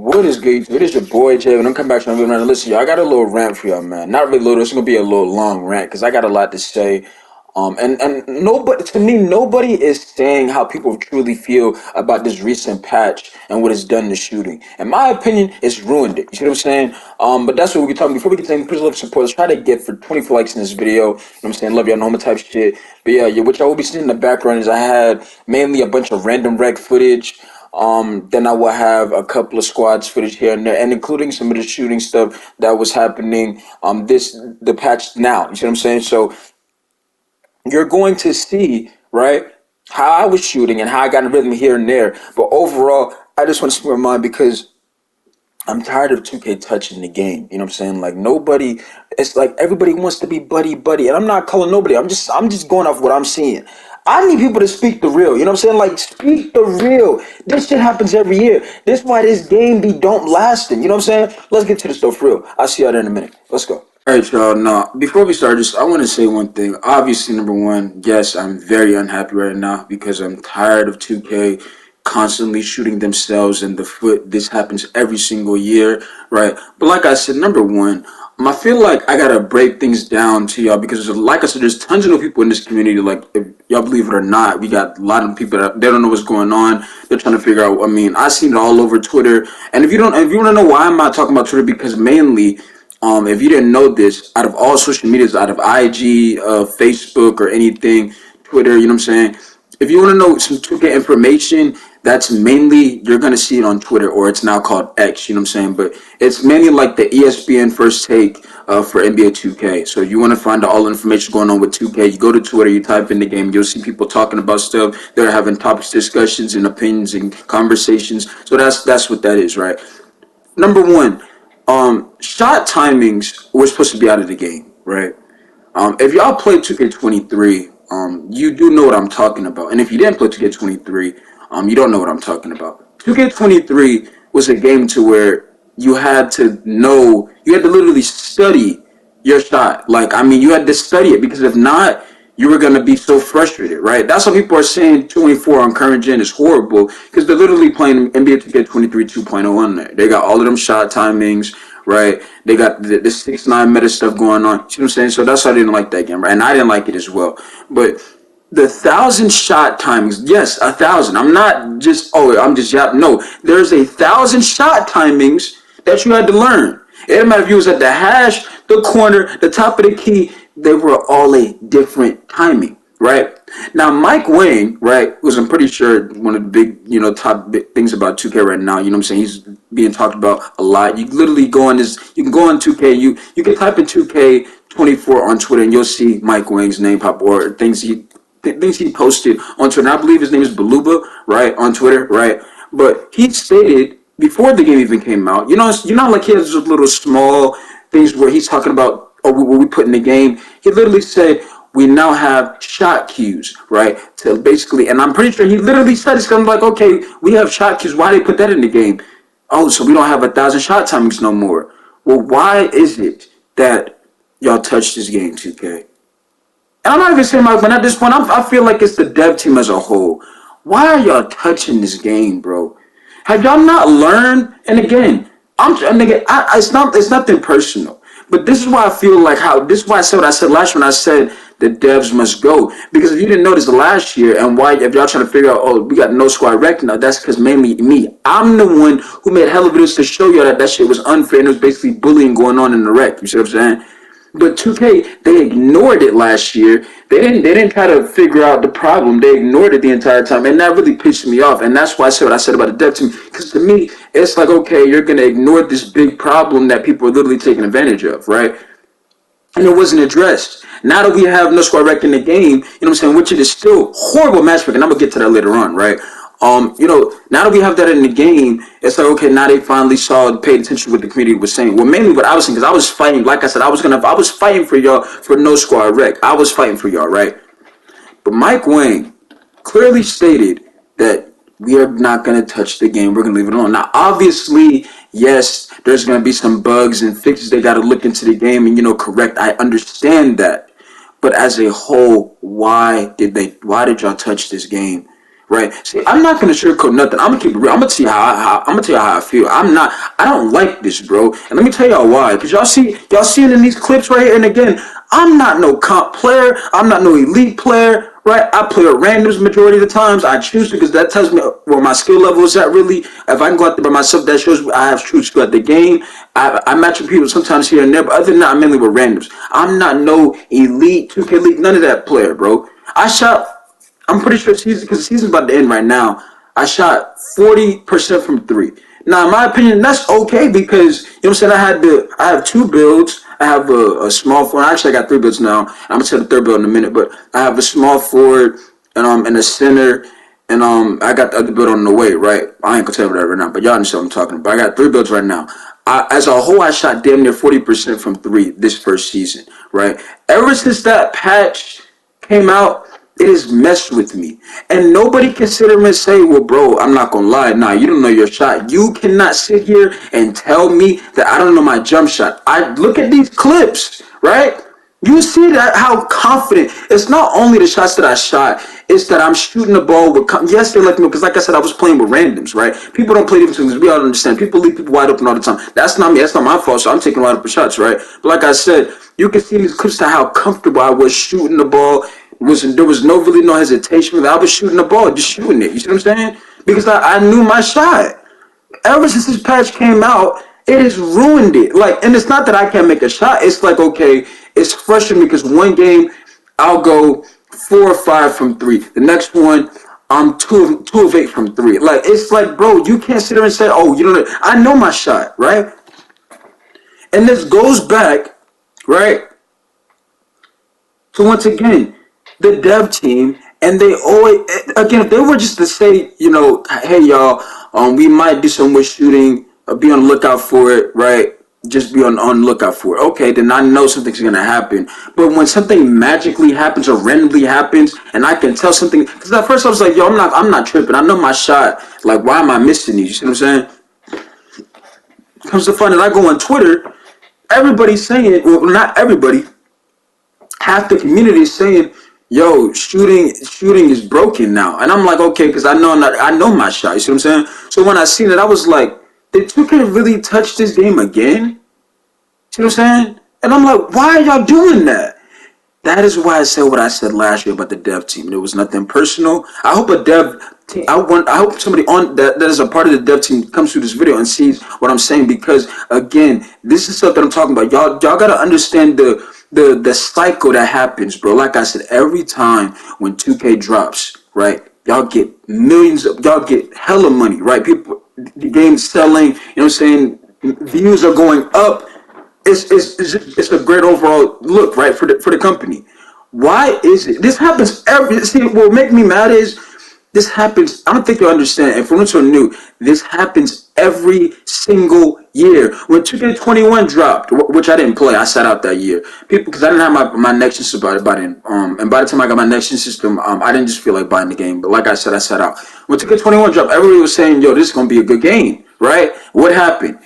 What is good? It is your boy Jay, and I'm coming back to another. Listen, y'all, I got a little rant for y'all, man. Not really little. It's gonna be a little long rant because I got a lot to say. And nobody, to me, nobody is saying how people truly feel about this recent patch and what it's done to shooting. In my opinion, it's ruined it. You see what I'm saying? But that's what we're talking. Before we get to any please love support, let's try to get for 24 likes in this video. You know what I'm saying? Love y'all, normal type shit. But yeah, what y'all will be seeing in the background is I had mainly a bunch of random rec footage. Then I will have a couple of squads footage here and there, and including some of the shooting stuff that was happening. The patch now. You see what I'm saying? So you're going to see, right, how I was shooting and how I got in rhythm here and there. But overall, I just want to speak my mind because I'm tired of 2K touching the game. You know what I'm saying? Like nobody, it's like everybody wants to be buddy buddy, and I'm not calling nobody. I'm just going off what I'm seeing. I need people to speak the real. You know what I'm saying? Like speak the real. This shit happens every year. This why this game be don't lasting. You know what I'm saying? Let's get to the stuff real. I'll see y'all there in a minute. Let's go. All right, y'all. Now, before we start this, I want to say one thing. Obviously, number one, yes, I'm very unhappy right now because I'm tired of 2K constantly shooting themselves in the foot. This happens every single year, right? But like I said, number one, I feel like I gotta break things down to y'all because, like I said, there's tons of new people in this community. Like, if y'all believe it or not, we got a lot of people that they don't know what's going on. They're trying to figure out. I mean, I seen it all over Twitter. And if you want to know why I'm not talking about Twitter, because mainly if you didn't know this, out of all social medias, out of IG, Facebook, or anything, Twitter, you know what I'm saying? If you want to know some 2K information, that's mainly, you're going to see it on Twitter, or it's now called X, you know what I'm saying? But it's mainly like the ESPN first take for NBA 2K. So you want to find out all the information going on with 2K, you go to Twitter, you type in the game, you'll see people talking about stuff. They're having topics, discussions, and opinions and conversations. So that's what that is, right? Number one, shot timings were supposed to be out of the game, right? If y'all play 2K23, you do know what I'm talking about. And if you didn't play 2K23, you don't know what I'm talking about. 2K23 was a game to where you had to know, you had to literally study your shot. Like, I mean, you had to study it because if not, you were going to be so frustrated, right? That's why people are saying 24 on current gen is horrible because they're literally playing NBA 2K23 2.0 on there. They got all of them shot timings, right? They got the 6'9" meta stuff going on. You know what I'm saying? So that's why I didn't like that game, right? And I didn't like it as well. But the 1,000 shot timings, yes, 1,000. I'm not just, no. There's 1,000 shot timings that you had to learn. It didn't matter if you was at the hash, the corner, the top of the key, they were all a different timing, right? Now, Mike Wang, right, was I'm pretty sure one of the big, top big things about 2K right now, you know what I'm saying? He's being talked about a lot. You literally you can go on 2K, you can type in 2K24 on Twitter and you'll see Mike Wang's name pop or things he posted on Twitter. And I believe his name is Baluba, right, on Twitter, right? But he stated before the game even came out, like he has those little small things where he's talking about what we put in the game. He literally said we now have shot cues, right? To basically, and I'm pretty sure he literally said it's kind of like, okay, we have shot cues. Why they put that in the game? Oh, so we don't have 1,000 shot timings no more. Well, why is it that y'all touch this game, 2K? And I'm not even saying but at this point, I feel like it's the dev team as a whole. Why are y'all touching this game, bro? Have y'all not learned? And again, it's nothing personal. But this is why I feel like this is why I said what I said last when I said the devs must go. Because if you didn't notice last year and why, if y'all trying to figure out, oh, we got no squad rec now, that's because mainly me. I'm the one who made hella videos to show y'all that shit was unfair and it was basically bullying going on in the rec. You see what I'm saying? But 2K, they ignored it last year. They didn't try to figure out the problem. They ignored it the entire time, and that really pissed me off. And that's why I said what I said about the dev team. Because to me, it's like, okay, you're gonna ignore this big problem that people are literally taking advantage of, right? And it wasn't addressed. Now that we have no squad rec in the game, you know what I'm saying, which it is still horrible matchmaking, and I'm gonna get to that later on, right? Now that we have that in the game, it's like, okay, now they finally paid attention to what the community was saying. Well, mainly what I was saying, because I was fighting, like I said, I was fighting for y'all for no squad rec. I was fighting for y'all, right? But Mike Wang clearly stated that we are not going to touch the game. We're going to leave it alone. Now, obviously, yes, there's going to be some bugs and fixes they got to look into the game and, correct. I understand that. But as a whole, why did y'all touch this game? right? See, I'm not gonna sugarcoat nothing. I'm gonna keep it real. I'm gonna tell you how I feel. I don't like this, bro. And let me tell y'all why. Cause y'all seeing in these clips right here. And again, I'm not no comp player. I'm not no elite player, right? I play at randoms majority of the times. I choose to because that tells me where my skill level is at. Really, if I can go out there by myself, that shows me I have true skill at the game. I match with people sometimes here and there, but other than that, I'm mainly with randoms. I'm not no elite, 2K elite, none of that player, bro. I'm pretty sure because the season's about to end right now. I shot 40% from three. Now, in my opinion, that's okay because you know what I'm saying. I have two builds. I have a small forward. Actually, I got three builds now. I'm gonna tell the third build in a minute, but I have a small forward and a center, and I got the other build on the way. Right, I ain't gonna tell you that right now, but y'all understand what I'm talking about. I got three builds right now. As a whole, I shot damn near 40% from three this first season. Right, ever since that patch came out, it has messed with me. And nobody can sit here and say, well, bro, I'm not going to lie. Nah, you don't know your shot. You cannot sit here and tell me that I don't know my jump shot. I look at these clips, right? You see that how confident. It's not only the shots that I shot, it's that I'm shooting the ball with. Yes, they let me because, like I said, I was playing with randoms, right? People don't play defense because we all understand. People leave people wide open all the time. That's not me. That's not my fault. So I'm taking wide open shots, right? But like I said, you can see in these clips to how comfortable I was shooting the ball. There was no hesitation. I was shooting the ball, just shooting it. You see what I'm saying? Because I knew my shot. Ever since this patch came out, it has ruined it. Like, and it's not that I can't make a shot. It's like, okay, it's frustrating because one game I'll go 4 or 5 from three. The next one I'm two of 8 from three. Like, it's like, bro, you can't sit there and say, oh, you don't know. I know my shot, right? And this goes back, right? So once again, the dev team, and they always, again, if they were just to say, hey y'all, we might do some more shooting, be on the lookout for it, right? Just be on the lookout for it. Okay, then I know something's gonna happen. But when something magically happens or randomly happens, and I can tell something, because at first I was like, yo, I'm not tripping. I know my shot. Like, why am I missing these? You see what I'm saying? Comes to find that I go on Twitter, everybody's saying, well, not everybody, half the community is saying, yo, shooting is broken now. And I'm like, okay, because I know my shot. You see what I'm saying? So when I seen it, I was like, did 2K really touch this game again? See what I'm saying? And I'm like, why are y'all doing that? That is why I said what I said last year about the dev team. There was nothing personal. I hope a dev team. I hope somebody on that is a part of the dev team comes through this video and sees what I'm saying, because again, this is stuff that I'm talking about. Y'all gotta understand the cycle that happens, bro. Like I said, every time when 2K drops, right? Y'all get y'all get hella money, right? People, the game's selling. You know what I'm saying? Views are going up. It's a great overall look, right, for the company. Why is it this happens every? See, what make me mad is this happens. I don't think you understand. And for those who are new, this happens every single year. When 2K21 dropped, which I didn't play, I sat out that year. People, because I didn't have my next system by then. And by the time I got my next system, I didn't just feel like buying the game. But like I said, I sat out. When 2K21 dropped, everybody was saying, "Yo, this is gonna be a good game," right? What happened?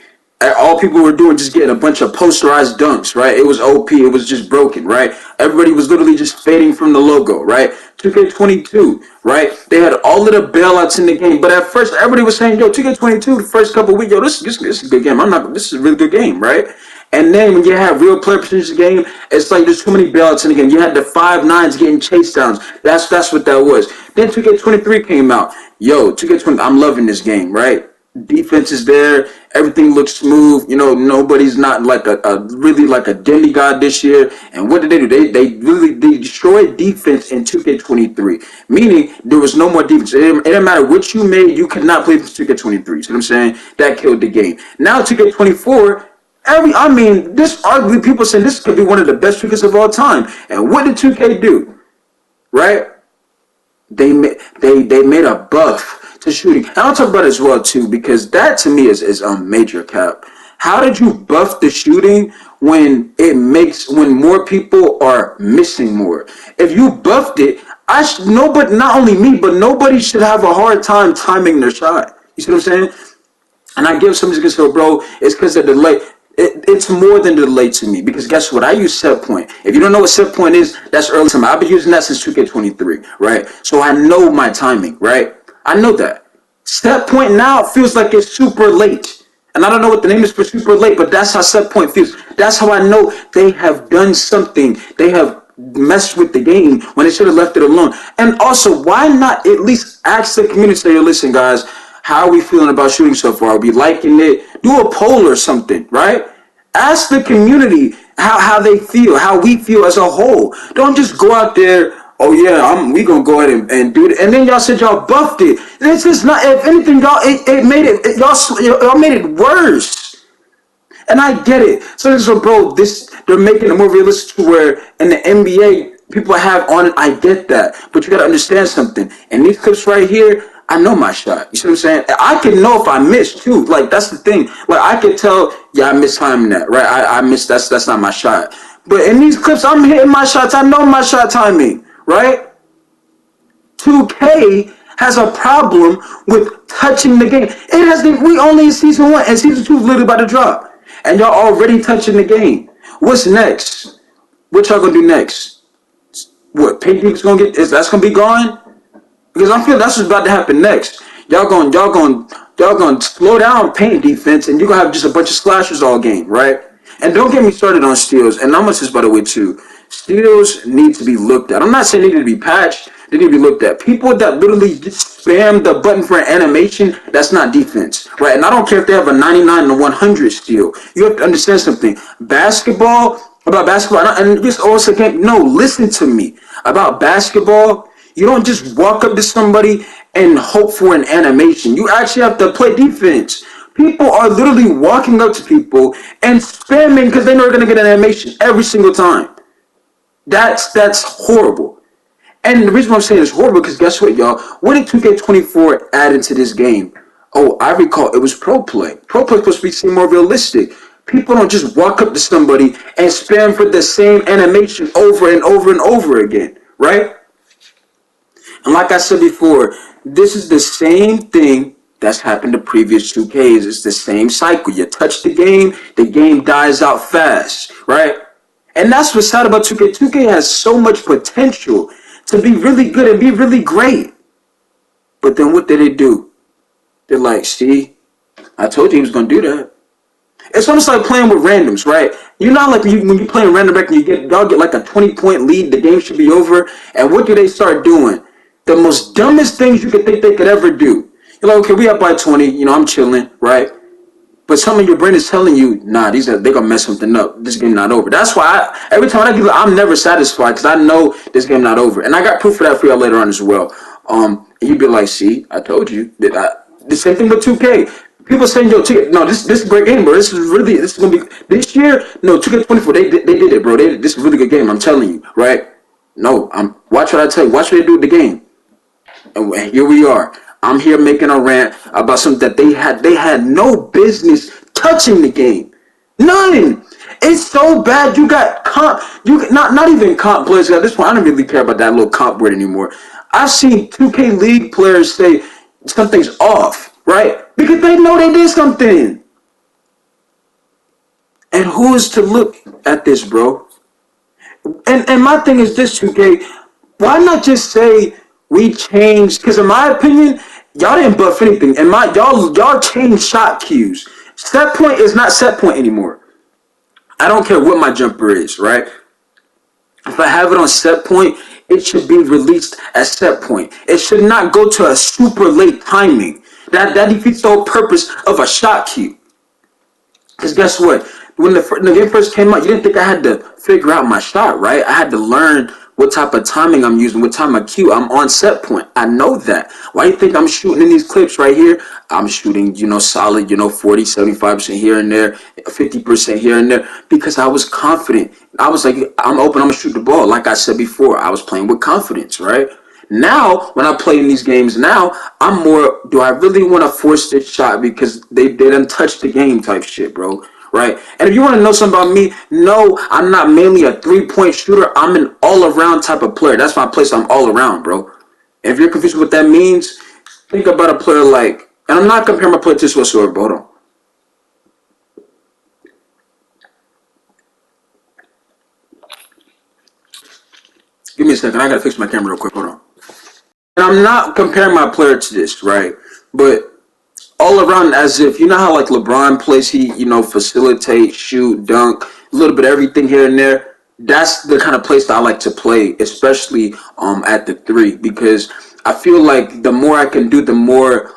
All people were doing just getting a bunch of posterized dunks, right? It was OP, it was just broken, right? Everybody was literally just fading from the logo, right? 2K22, right? They had all of the bailouts in the game, but at first everybody was saying, yo, 2K22, the first couple of weeks, yo, this is a good game. This is a really good game, right? And then when you have real player percentage of the game, it's like there's too many bailouts in the game. You had the 5-9s getting chase downs. That's what that was. Then 2K23 came out. Yo, 2K20, I'm loving this game, right? Defense is there. Everything looks smooth. Nobody's not like a really like a demigod this year. And what did they do? They destroyed defense in 2K23. Meaning there was no more defense. It didn't matter what you made, you could not play for 2K23. See what I'm saying? That killed the game. Now 2K24. This arguably people saying this could be one of the best 2Ks of all time. And what did 2K do? Right? They made a buff to shooting. And I'll talk about it as well too, because that to me is major cap. How did you buff the shooting when more people are missing more? If you buffed it, not only me, but nobody should have a hard time timing their shot. You see what I'm saying? And I give somebody to say, bro, it's because of the delay. It's more than delay to me because guess what? I use set point. If you don't know what set point is, that's early time. I've been using that since 2K23, right? So I know my timing, right? I know that. Set point now feels like it's super late. And I don't know what the name is for super late, but that's how set point feels. That's how I know they have done something. They have messed with the game when they should have left it alone. And also, why not at least ask the community, say, listen, guys, how are we feeling about shooting so far? Are we liking it? Do a poll or something, right? Ask the community how they feel, how we feel as a whole. Don't just go out there, oh yeah, we gonna go ahead and do it. And then y'all said y'all buffed it. This is not, if anything, it made it, y'all made it worse. And I get it. So bro, they're making it more realistic to where in the NBA people have on it. I get that, but you gotta understand something. And these clips right here, I know my shot. You see what I'm saying? I can know if I miss too. Like that's the thing. Like I can tell, yeah, I missed timing that, right? I missed that's not my shot. But in these clips, I'm hitting my shots. I know my shot timing, right? 2K has a problem with touching the game. It has been, we only in season 1 and season 2 is literally about to drop. And y'all already touching the game. What's next? What y'all gonna do next? What, Paint Geek's gonna get, that's gonna be gone? Because I feel that's what's about to happen next. Y'all gonna slow down paint defense and you're gonna have just a bunch of slashers all game, right? And don't get me started on steals. And I'm gonna say this by the way too. Steals need to be looked at. I'm not saying they need to be patched. They need to be looked at. People that literally just spam the button for an animation, that's not defense, right? And I don't care if they have a 99 and a 100 steal. You have to understand something. About basketball, and this also can't, no, listen to me. About basketball, you don't just walk up to somebody and hope for an animation. You actually have to play defense. People are literally walking up to people and spamming because they know they're going to get an animation every single time. That's horrible. And the reason why I'm saying it's horrible because guess what, y'all? What did 2K24 add into this game? Oh, I recall it was pro play. Pro play is supposed to be seen more realistic. People don't just walk up to somebody and spam for the same animation over and over and over again, right? And like I said before, this is the same thing that's happened to previous 2Ks. It's the same cycle. You touch the game dies out fast, right? And that's what's sad about 2K. 2K has so much potential to be really good and be really great. But then what did they do? They're like, see, I told you he was going to do that. It's almost like playing with randoms, right? You know, like when you play in random back and y'all get like a 20-point lead, the game should be over. And what do they start doing? The most dumbest things you could think they could ever do. You're like, okay, we up by 20. You know, I'm chilling, right? But some of your brain is telling you, nah, they're going to mess something up. This game not over. That's why every time I give it, I'm never satisfied because I know this game not over. And I got proof of that for y'all later on as well. And you'd be like, see, I told you. The same thing with 2K. People saying, yo, no, this is a great game, bro. This is going to be, this year, no, 2K24, they did it, bro. This is a really good game, I'm telling you, right? No, watch what I tell you. Watch what they do with the game. And here we are. I'm here making a rant about something that they had no business touching the game. None. It's so bad. You got not even comp players. At this point, I don't really care about that little comp word anymore. I've seen 2K League players say something's off, right? Because they know they did something. And who is to look at this, bro? And my thing is this, 2K. Why not just say we changed? Because in my opinion, y'all didn't buff anything. And y'all changed shot cues. Set point is not set point anymore. I don't care what my jumper is, right? If I have it on set point, it should be released at set point. It should not go to a super late timing. That defeats the whole purpose of a shot cue. Because guess what? When the game first came out, you didn't think I had to figure out my shot, right? I had to learn what type of timing I'm using, what time of cue. I'm on set point. I know that. Why do you think I'm shooting in these clips right here? I'm shooting, solid, 40, 75% here and there, 50% here and there, because I was confident. I was like, I'm open, I'm going to shoot the ball. Like I said before, I was playing with confidence, right? Now, when I play in these games now, I'm more, do I really want to force this shot because they didn't touch the game type shit, bro? Right? And if you want to know something about me, no, I'm not mainly a three-point shooter. I'm an all-around type of player. That's my place. I'm all around, bro. And if you're confused with what that means, think about a player like, and I'm not comparing my player to this whatsoever, but hold on. me a second. I gotta fix my camera real quick. Hold on. And I'm not comparing my player to this, right? But all around, as if you know how like LeBron plays, he facilitate, shoot, dunk, a little bit of everything here and there. That's the kind of place that I like to play, especially at the three, because I feel like the more I can do, the more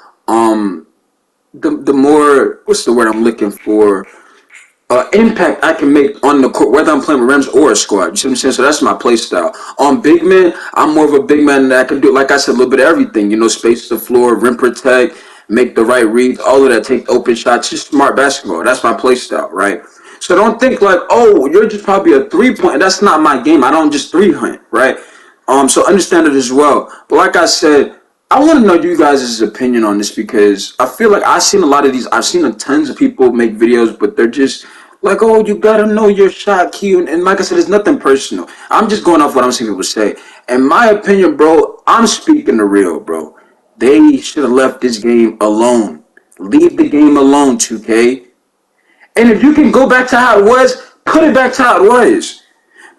what's the word I'm looking for? Impact I can make on the court, whether I'm playing with Rams or a squad. You see what I'm saying? So that's my play style. On big man, I'm more of a big man that can do, like I said, a little bit of everything. Space the floor, rim protect, make the right reads, all of that, take open shots, just smart basketball. That's my play style, right? So don't think like, oh, you're just probably a 3-point. That's not my game. I don't just 3 hunt, right? So understand it as well. But like I said, I want to know you guys' opinion on this because I feel like I've seen a lot of these. I've seen tons of people make videos, but they're just like, oh, you gotta know your shot key. And like I said, it's nothing personal. I'm just going off what I'm seeing people say. In my opinion, bro, I'm speaking the real, bro. They should have left this game alone. Leave the game alone, 2K. And if you can go back to how it was, put it back to how it was.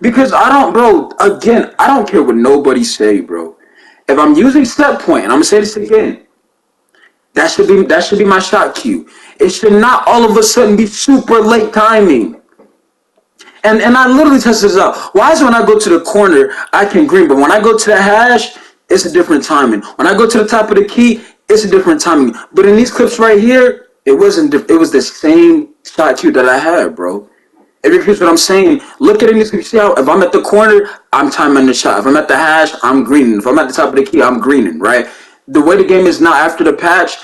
Because I don't, bro, again, I don't care what nobody say, bro. If I'm using step point, and I'm gonna say this again, that should be my shot cue. It should not all of a sudden be super late timing. And I literally test this out. Why is it when I go to the corner, I can green, but when I go to the hash, it's a different timing. When I go to the top of the key, it's a different timing. But in these clips right here, it wasn't. It was the same shot cue that I had, bro. If you hear what I'm saying, look at it. You see how if I'm at the corner, I'm timing the shot. If I'm at the hash, I'm greening. If I'm at the top of the key, I'm greening, right? The way the game is now after the patch,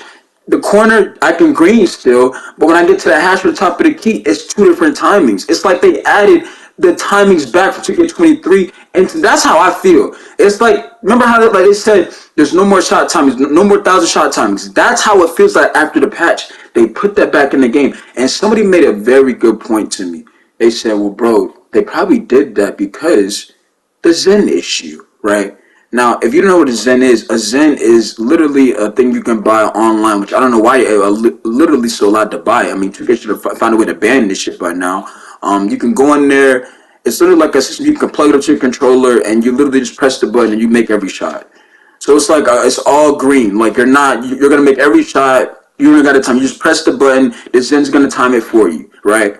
the corner, I can green still, but when I get to the hash or the top of the key, it's two different timings. It's like they added the timings back for 2K23, and that's how I feel. It's like, remember how they said there's no more shot timings, no more 1,000 shot timings. That's how it feels like after the patch. They put that back in the game, and somebody made a very good point to me. They said, well, bro, they probably did that because the Zen issue, right? Now, if you don't know what a Zen is literally a thing you can buy online, which I don't know why literally so allowed to buy. I mean, 2K should have found a way to ban this shit by now. You can go in there. It's literally like a system. You can plug it up to your controller, and you literally just press the button, and you make every shot. So it's like it's all green. Like you're gonna make every shot. You don't got to time. You just press the button. The Zen's gonna time it for you, right?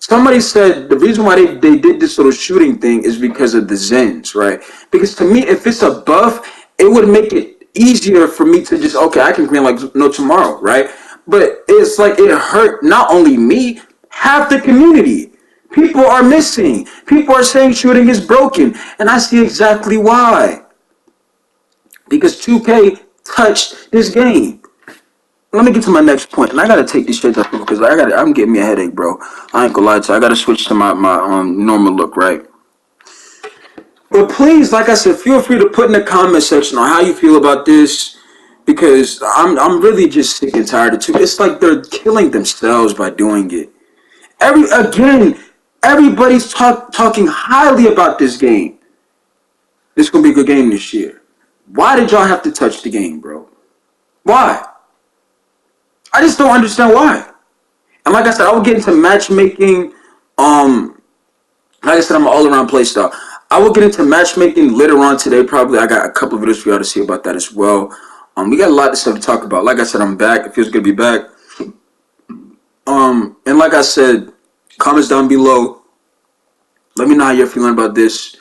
Somebody said the reason why they did this little shooting thing is because of the Zens, right? Because to me, if it's a buff, it would make it easier for me to just, okay, I can green like no tomorrow, right? But it's like it hurt not only me, half the community. People are missing. People are saying shooting is broken. And I see exactly why. Because 2K touched this game. Let me get to my next point, and I gotta take these shades off because I'm getting me a headache, bro. I ain't gonna lie to you. I gotta switch to my normal look, right? But please, like I said, feel free to put in the comment section on how you feel about this, because I'm really just sick and tired of it. It's like they're killing themselves by doing it. Everybody's talking highly about this game. This is gonna be a good game this year. Why did y'all have to touch the game, bro? Why? I just don't understand why. And like I said, I will get into matchmaking. Like I said, I'm an all-around play style. I will get into matchmaking later on today. Probably, I got a couple of videos for y'all to see about that as well. We got a lot of stuff to talk about. Like I said, I'm back. It feels good to be back. And like I said, comments down below. Let me know how you're feeling about this.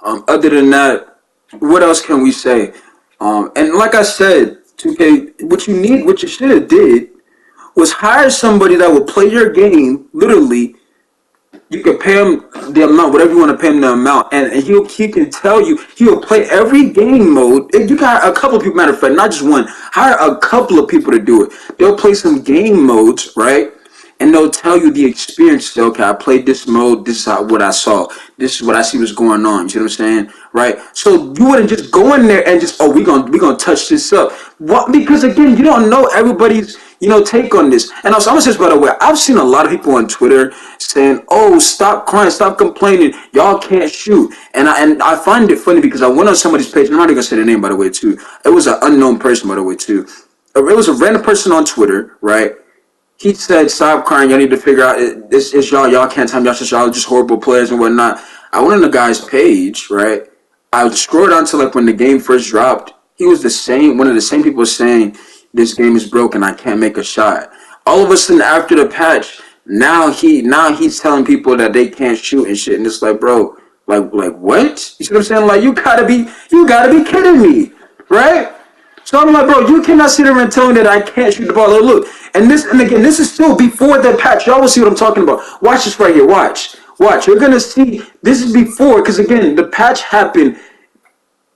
Other than that, what else can we say? And like I said, 2K, what you should have did was hire somebody that would play your game, literally. You can pay him the amount, whatever you want to pay him the amount, and he can tell you, he'll play every game mode. If you got a couple of people, matter of fact, not just one, hire a couple of people to do it. They'll play some game modes, right? And they'll tell you the experience. Okay, I played this mode. This is what I saw. This is what I see was going on. You see what I'm saying? Right? So you wouldn't just go in there and just, we gonna touch this up. What? Because again, you don't know everybody's take on this. And also, I'm gonna say this, by the way, I've seen a lot of people on Twitter saying, "Oh, stop crying, stop complaining. Y'all can't shoot." And I find it funny because I went on somebody's page. I'm not even gonna say the name, by the way, too. It was an unknown person, by the way, too. It was a random person on Twitter, right? He said, "Stop crying. Y'all need to figure out it's y'all. Y'all can't time. Y'all just horrible players and whatnot." I went on the guy's page, right? I scrolled down to like when the game first dropped. He was one of the same people saying this game is broken. I can't make a shot. All of a sudden, after the patch, now he's telling people that they can't shoot and shit. And it's like, bro, like what? You see what I'm saying? Like you gotta be kidding me, right? So I'm like, bro, you cannot sit there and tell me that I can't shoot the ball. Look, and again, this is still before the patch. Y'all will see what I'm talking about. Watch this right here. Watch. You're gonna see. This is before, because again, the patch happened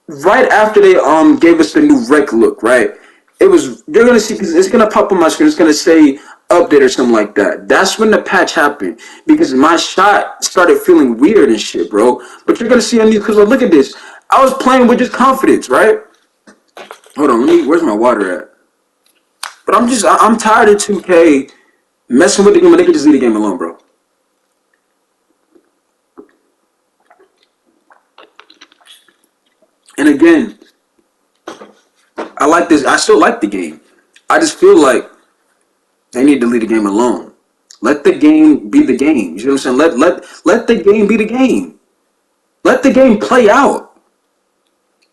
right after they gave us the new rec look. Right? You're gonna see, because it's gonna pop on my screen. It's gonna say update or something like that. That's when the patch happened, because my shot started feeling weird and shit, bro. But you're gonna see on these, because look at this. I was playing with just confidence, right? Hold on, where's my water at? But I'm tired of 2K messing with the game, and they can just leave the game alone, bro. And again, I like this. I still like the game. I just feel like they need to leave the game alone. Let the game be the game. You know what I'm saying? Let the game be the game. Let the game play out.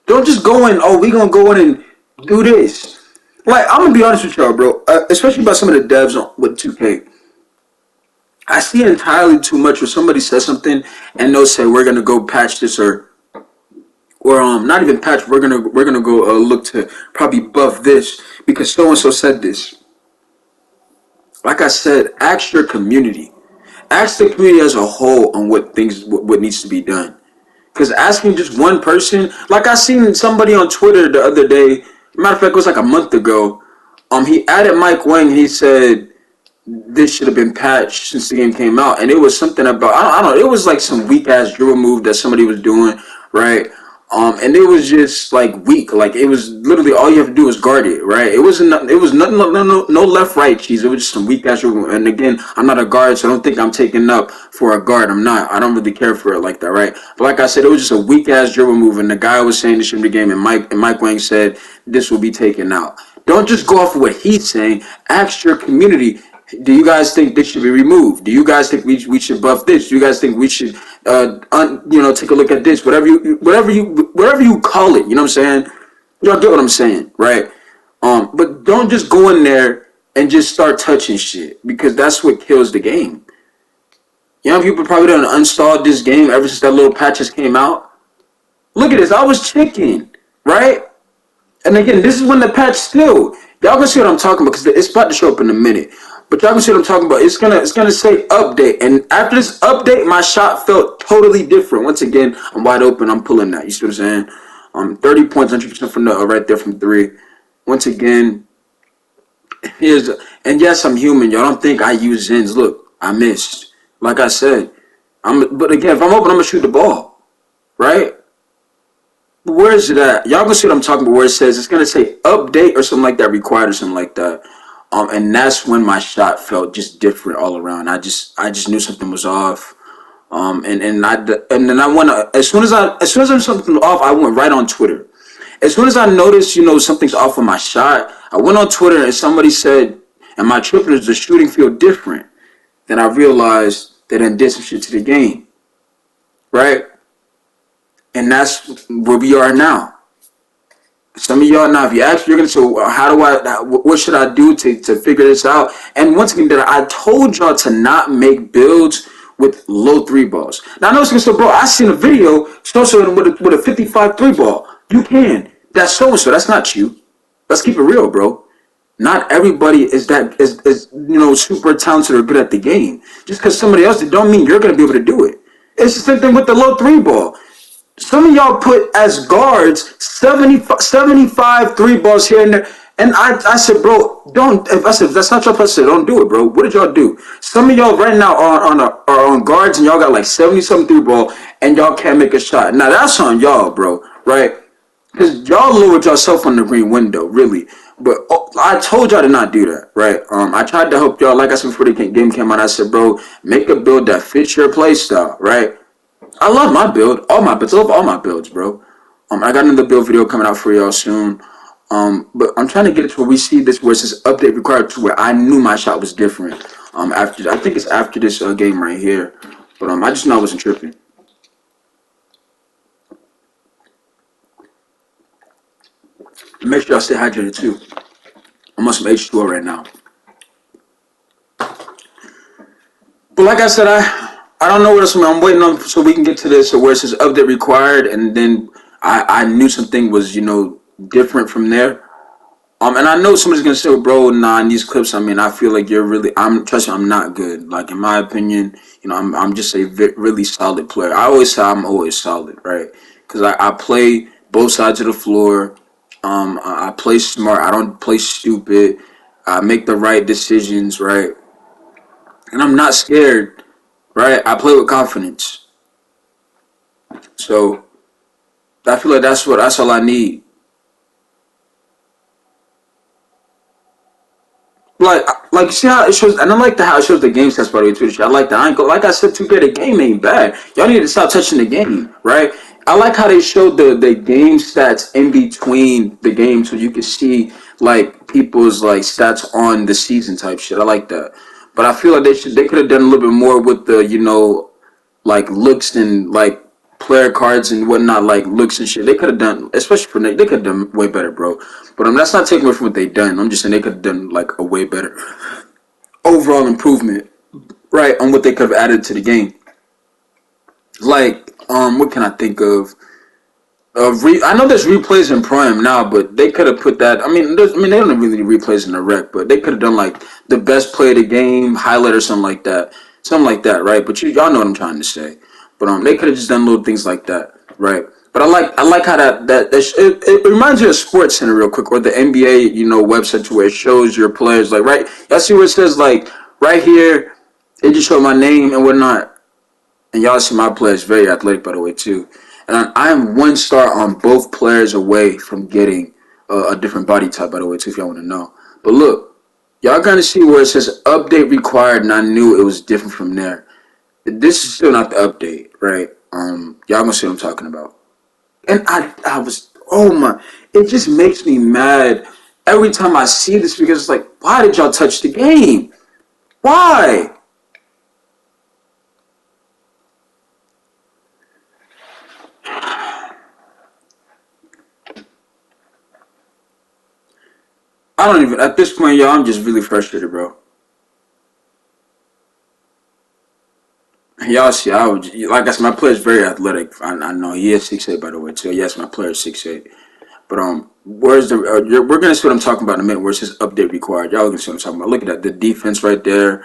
Don't just go in. Oh, we gonna go in and do this. Like, I'm gonna be honest with y'all, bro. Especially about some of the devs with 2K. I see entirely too much where somebody says something and they'll say we're gonna go patch this, or not even patch. We're gonna go look to probably buff this because so and so said this. Like I said, ask your community, ask the community as a whole on what needs to be done. Because asking just one person, like I seen somebody on Twitter the other day. Matter of fact, it was like a month ago. He added Mike Wang. He said this should have been patched since the game came out, and it was something about I don't know. It was like some weak ass dribble move that somebody was doing, right? And it was just like weak. Like it was literally all you have to do is guard it, right? It wasn't. It was nothing. No left right cheese. It was just some weak ass dribble. And again, I'm not a guard, so I don't think I'm taking up for a guard. I'm not. I don't really care for it like that, right? But like I said, it was just a weak ass dribble move, and the guy was saying this should be the game, and Mike Wang said this will be taken out. Don't just go off of what he's saying. Ask your community. Do you guys think this should be removed? Do you guys think we should buff this? Do you guys think we should take a look at this? Whatever you call it, you know what I'm saying? Y'all get what I'm saying, right? But don't just go in there and just start touching shit, because that's what kills the game. Young people probably done uninstalled this game ever since that little patch just came out. Look at this. I was checking, right? And again, this is when the patch still. Y'all gonna see what I'm talking about, because it's about to show up in a minute. But y'all gonna see what I'm talking about. It's gonna say update, and after this update, my shot felt totally different. Once again, I'm wide open. I'm pulling that. You see what I'm saying? 30 points, 100% from the right there from three. Once again, and yes, I'm human. Y'all don't think I use Zins. Look, I missed. Like I said, but again, if I'm open, I'm gonna shoot the ball, right? Where is it at? Y'all gonna see what I'm talking about, where it says it's gonna say update or something like that, required or something like that. And that's when my shot felt just different all around. I just knew something was off. And then I went, as soon as I knew something off, I went right on Twitter. As soon as I noticed, something's off with my shot, I went on Twitter and somebody said, "Am I tripping? Does the shooting feel different?" Then I realized that I did some shit to the game, right? And that's where we are now. Some of y'all now, if you ask, you're gonna say, well, what should I do to figure this out? And once again, I told y'all to not make builds with low three balls. Now I know it's gonna say, bro, I seen a video so with a 55 three ball. You can. That's so and so. That's not you. Let's keep it real, bro. Not everybody is super talented or good at the game. Just because somebody else did, don't mean you're gonna be able to do it. It's the same thing with the low three ball. Some of y'all put as guards 75 three balls here and there. And I said, bro, don't. I said, that's not your place. I said, don't do it, bro. What did y'all do? Some of y'all right now are on guards and y'all got like 70-something three ball and y'all can't make a shot. Now that's on y'all, bro, right? Because y'all lowered yourself on the green window, really. But I told y'all to not do that, right? I tried to help y'all. Like I said before the game came out, I said, bro, make a build that fits your play style, right? I love my build, all my builds. I love all my builds, bro. I got another build video coming out for y'all soon. But I'm trying to get it to where we see this, where it says update required, to where I knew my shot was different. I think it's after this game right here. But I just know I wasn't tripping. make sure y'all stay hydrated too. I'm on some H2O right now. But like I said, I don't know what else I'm waiting on so we can get to this where it says update required, and then I knew something was different from there. And I know somebody's gonna say, bro, nah, in these clips, I mean, I feel like you're really, trust me, I'm not good. Like, in my opinion, I'm just a really solid player. I always say I'm always solid, right? Because I play both sides of the floor. I play smart. I don't play stupid. I make the right decisions, right? And I'm not scared, right? I play with confidence. So I feel like that's all I need. Like see how it shows, and I like how it shows the game stats by the way too. I like that. Like I said, 2K, the game ain't bad. Y'all need to stop touching the game, right? I like how they showed the game stats in between the games, so you can see like people's like stats on the season type shit. I like that, but I feel like they could have done a little bit more with the like looks and like player cards and whatnot, like looks and shit. They could have done, especially for Nick, they could have done way better, bro. But that's not taking away from what they done. I'm just saying they could have done like a way better overall improvement, right, on what they could have added to the game. Like, what can I think of? I know there's replays in Prime now, but they could have put that. They don't really need replays in the rec, but they could have done like the best play of the game highlight or something like that, right? But y'all know what I'm trying to say. But they could have just done little things like that, right? But I like how it reminds you of Sports Center real quick, or the NBA website to where it shows your players like right. Y'all see where it says like right here, it just showed my name and whatnot. And y'all see my players very athletic, by the way, too. And I am 1 star on both players away from getting a different body type, by the way, too, if y'all want to know. But look, y'all gonna see where it says update required, and I knew it was different from there. This is still not the update, right? Y'all gonna see what I'm talking about. And I was, oh my, it just makes me mad every time I see this because it's like, why did y'all touch the game? Why? I don't even, at this point, y'all, I'm just really frustrated, bro. Y'all see, like I said, my player's very athletic. I know he is 6'8", by the way, too. Yes, my player's 6'8". But where's the? We're gonna see what I'm talking about in a minute. Where it says update required. Y'all gonna see what I'm talking about. Look at that, the defense right there.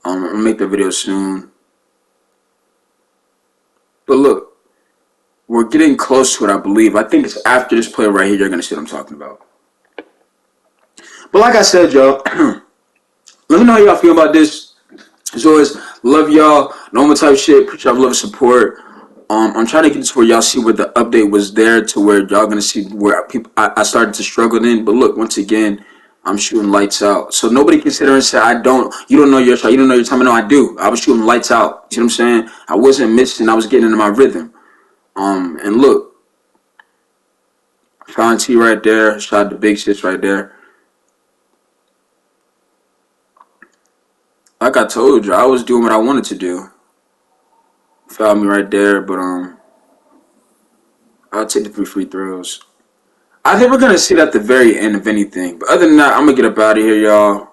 I'm gonna make the video soon. But look, we're getting close to it. I believe. I think it's after this play right here. You're gonna see what I'm talking about. But like I said, y'all, let me know how y'all feel about this. As always, love y'all. Normal type shit. Appreciate y'all love and support. I'm trying to get to where y'all see where the update was there to where y'all gonna see where I started to struggle in. But look, once again, I'm shooting lights out. So nobody can sit there and say you don't know your shot, you don't know your time. No, I do. I was shooting lights out. You see what I'm saying? I wasn't missing. I was getting into my rhythm. And look, found T right there. Shot the big shits right there. Like I told you, I was doing what I wanted to do. Found me right there, but I'll take the 3 free throws. I think we're gonna see that at the very end of anything. But other than that, I'm gonna get up out of here, y'all.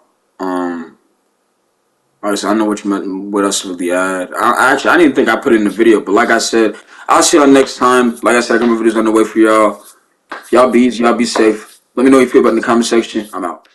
Obviously, I know what else would be add. I didn't think I put it in the video, but like I said, I'll see y'all next time. Like I said, I got my videos on the way for y'all. Y'all be easy, y'all be safe. Let me know how you feel about it in the comment section. I'm out.